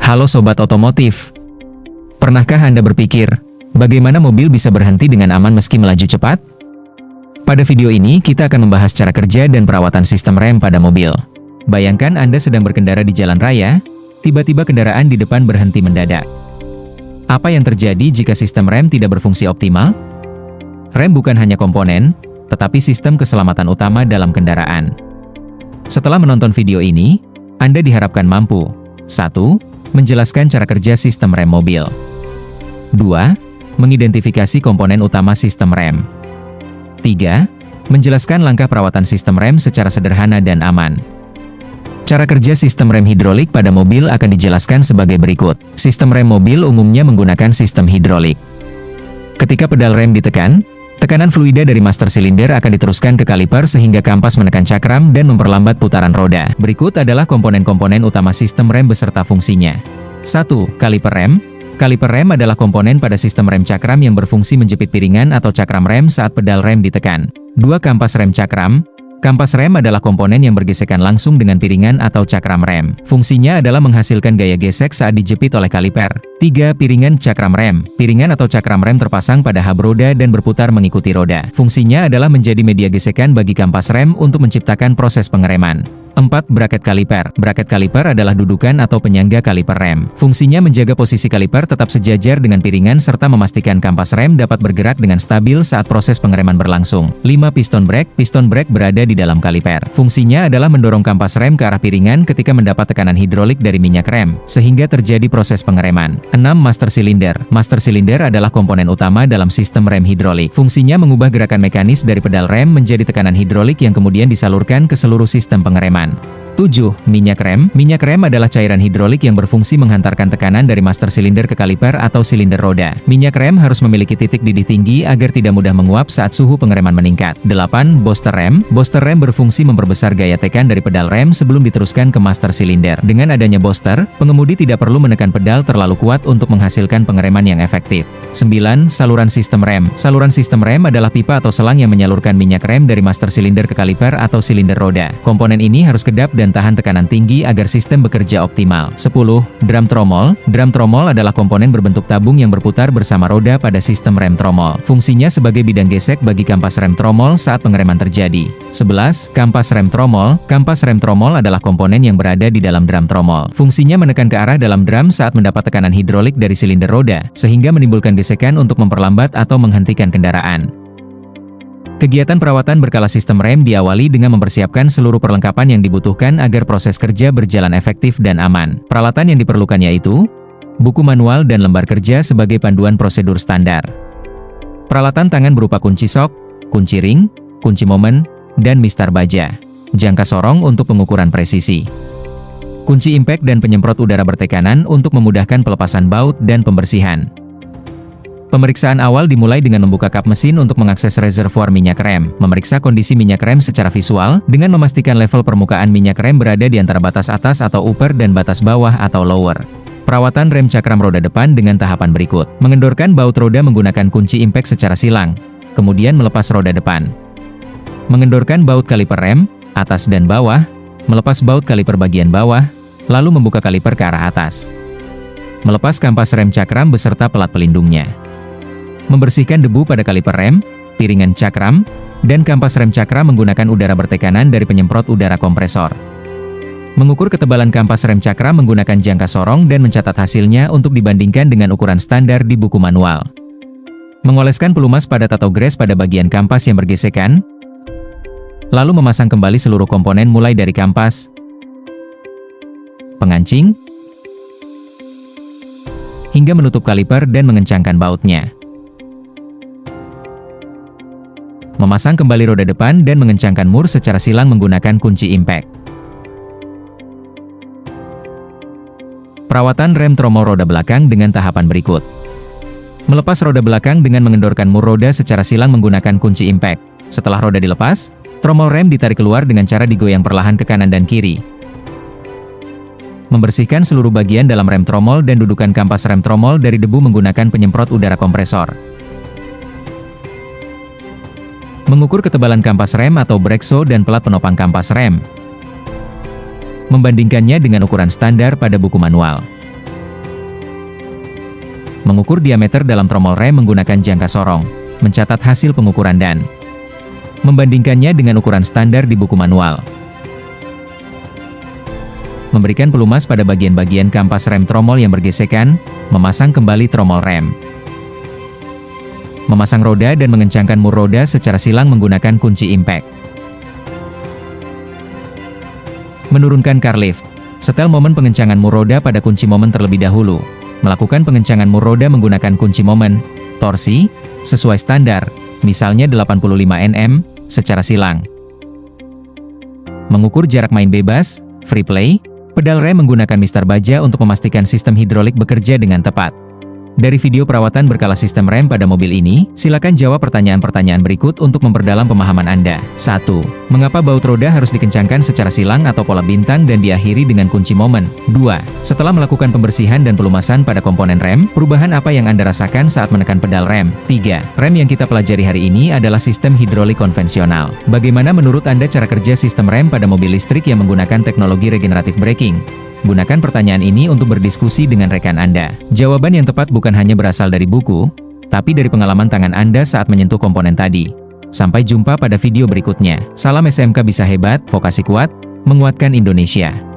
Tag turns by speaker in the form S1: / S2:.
S1: Halo Sobat Otomotif. Pernahkah Anda berpikir, bagaimana mobil bisa berhenti dengan aman meski melaju cepat? Pada video ini kita akan membahas cara kerja dan perawatan sistem rem pada mobil. Bayangkan Anda sedang berkendara di jalan raya, tiba-tiba kendaraan di depan berhenti mendadak. Apa yang terjadi jika sistem rem tidak berfungsi optimal? Rem bukan hanya komponen, tetapi sistem keselamatan utama dalam kendaraan. Setelah menonton video ini, Anda diharapkan mampu 1. Menjelaskan cara kerja sistem rem mobil. 2. Mengidentifikasi komponen utama sistem rem. 3. Menjelaskan langkah perawatan sistem rem secara sederhana dan aman. Cara kerja sistem rem hidrolik pada mobil akan dijelaskan sebagai berikut. Sistem rem mobil umumnya menggunakan sistem hidrolik. Ketika pedal rem ditekan, tekanan fluida dari master silinder akan diteruskan ke kaliper sehingga kampas menekan cakram dan memperlambat putaran roda. Berikut adalah komponen-komponen utama sistem rem beserta fungsinya. 1. Kaliper rem. Kaliper rem adalah komponen pada sistem rem cakram yang berfungsi menjepit piringan atau cakram rem saat pedal rem ditekan. 2. Kampas rem cakram. Kampas rem adalah komponen yang bergesekan langsung dengan piringan atau cakram rem. Fungsinya adalah menghasilkan gaya gesek saat dijepit oleh kaliper. 3. Piringan cakram rem. Piringan atau cakram rem terpasang pada hub roda dan berputar mengikuti roda. Fungsinya adalah menjadi media gesekan bagi kampas rem untuk menciptakan proses pengereman. 4. Braket kaliper. Braket kaliper adalah dudukan atau penyangga kaliper rem. Fungsinya menjaga posisi kaliper tetap sejajar dengan piringan serta memastikan kampas rem dapat bergerak dengan stabil saat proses pengereman berlangsung. 5. Piston brake. Piston brake berada di dalam kaliper. Fungsinya adalah mendorong kampas rem ke arah piringan ketika mendapat tekanan hidrolik dari minyak rem, sehingga terjadi proses pengereman. 6. Master silinder. Master silinder adalah komponen utama dalam sistem rem hidrolik. Fungsinya mengubah gerakan mekanis dari pedal rem menjadi tekanan hidrolik yang kemudian disalurkan ke seluruh sistem pengereman. 7. Minyak rem. Minyak rem adalah cairan hidrolik yang berfungsi menghantarkan tekanan dari master silinder ke kaliper atau silinder roda. Minyak rem harus memiliki titik didih tinggi agar tidak mudah menguap saat suhu pengereman meningkat. 8. Booster rem. Booster rem berfungsi memperbesar gaya tekan dari pedal rem sebelum diteruskan ke master silinder. Dengan adanya booster, pengemudi tidak perlu menekan pedal terlalu kuat untuk menghasilkan pengereman yang efektif. 9. Saluran sistem rem. Saluran sistem rem adalah pipa atau selang yang menyalurkan minyak rem dari master silinder ke kaliper atau silinder roda. Komponen ini harus kedap dan tahan tekanan tinggi agar sistem bekerja optimal. 10. Drum tromol. Drum tromol adalah komponen berbentuk tabung yang berputar bersama roda pada sistem rem tromol. Fungsinya sebagai bidang gesek bagi kampas rem tromol saat pengereman terjadi. 11. Kampas rem tromol. Kampas rem tromol adalah komponen yang berada di dalam drum tromol. Fungsinya menekan ke arah dalam drum saat mendapat tekanan hidrolik dari silinder roda, sehingga menimbulkan gesekan untuk memperlambat atau menghentikan kendaraan. Kegiatan perawatan berkala sistem rem diawali dengan mempersiapkan seluruh perlengkapan yang dibutuhkan agar proses kerja berjalan efektif dan aman. Peralatan yang diperlukan yaitu buku manual dan lembar kerja sebagai panduan prosedur standar. Peralatan tangan berupa kunci sok, kunci ring, kunci momen, dan mistar baja. Jangka sorong untuk pengukuran presisi. Kunci impact dan penyemprot udara bertekanan untuk memudahkan pelepasan baut dan pembersihan. Pemeriksaan awal dimulai dengan membuka kap mesin untuk mengakses reservoir minyak rem, memeriksa kondisi minyak rem secara visual, dengan memastikan level permukaan minyak rem berada di antara batas atas atau upper dan batas bawah atau lower. Perawatan rem cakram roda depan dengan tahapan berikut. Mengendorkan baut roda menggunakan kunci impact secara silang, kemudian melepas roda depan. Mengendorkan baut kaliper rem, atas dan bawah, melepas baut kaliper bagian bawah, lalu membuka kaliper ke arah atas. Melepas kampas rem cakram beserta pelat pelindungnya. Membersihkan debu pada kaliper rem, piringan cakram, dan kampas rem cakram menggunakan udara bertekanan dari penyemprot udara kompresor. Mengukur ketebalan kampas rem cakram menggunakan jangka sorong dan mencatat hasilnya untuk dibandingkan dengan ukuran standar di buku manual. Mengoleskan pelumas padat atau gres pada bagian kampas yang bergesekan, lalu memasang kembali seluruh komponen mulai dari kampas, pengancing, hingga menutup kaliper dan mengencangkan bautnya. Memasang kembali roda depan dan mengencangkan mur secara silang menggunakan kunci impact. Perawatan rem tromol roda belakang dengan tahapan berikut. Melepas roda belakang dengan mengendorkan mur roda secara silang menggunakan kunci impact. Setelah roda dilepas, tromol rem ditarik keluar dengan cara digoyang perlahan ke kanan dan kiri. Membersihkan seluruh bagian dalam rem tromol dan dudukan kampas rem tromol dari debu menggunakan penyemprot udara kompresor. Mengukur ketebalan kampas rem atau brake shoe dan pelat penopang kampas rem. Membandingkannya dengan ukuran standar pada buku manual. mengukur diameter dalam tromol rem menggunakan jangka sorong, mencatat hasil pengukuran dan membandingkannya dengan ukuran standar di buku manual. Memberikan pelumas pada bagian-bagian kampas rem tromol yang bergesekan, memasang kembali tromol rem. Memasang roda dan mengencangkan mur roda secara silang menggunakan kunci impact. Menurunkan car lift. Setel momen pengencangan mur roda pada kunci momen terlebih dahulu. Melakukan pengencangan mur roda menggunakan kunci momen, torsi, sesuai standar, misalnya 85 Nm, secara silang. Mengukur jarak main bebas, free play, pedal rem menggunakan mistar baja untuk memastikan sistem hidrolik bekerja dengan tepat. Dari video perawatan berkala sistem rem pada mobil ini, silakan jawab pertanyaan-pertanyaan berikut untuk memperdalam pemahaman Anda. 1. Mengapa baut roda harus dikencangkan secara silang atau pola bintang dan diakhiri dengan kunci momen? 2. Setelah melakukan pembersihan dan pelumasan pada komponen rem, perubahan apa yang Anda rasakan saat menekan pedal rem? 3. Rem yang kita pelajari hari ini adalah sistem hidrolik konvensional. Bagaimana menurut Anda cara kerja sistem rem pada mobil listrik yang menggunakan teknologi regeneratif braking? Gunakan pertanyaan ini untuk berdiskusi dengan rekan Anda. Jawaban yang tepat bukan hanya berasal dari buku, tapi dari pengalaman tangan Anda saat menyentuh komponen tadi. Sampai jumpa pada video berikutnya. Salam SMK bisa hebat, vokasi kuat, menguatkan Indonesia.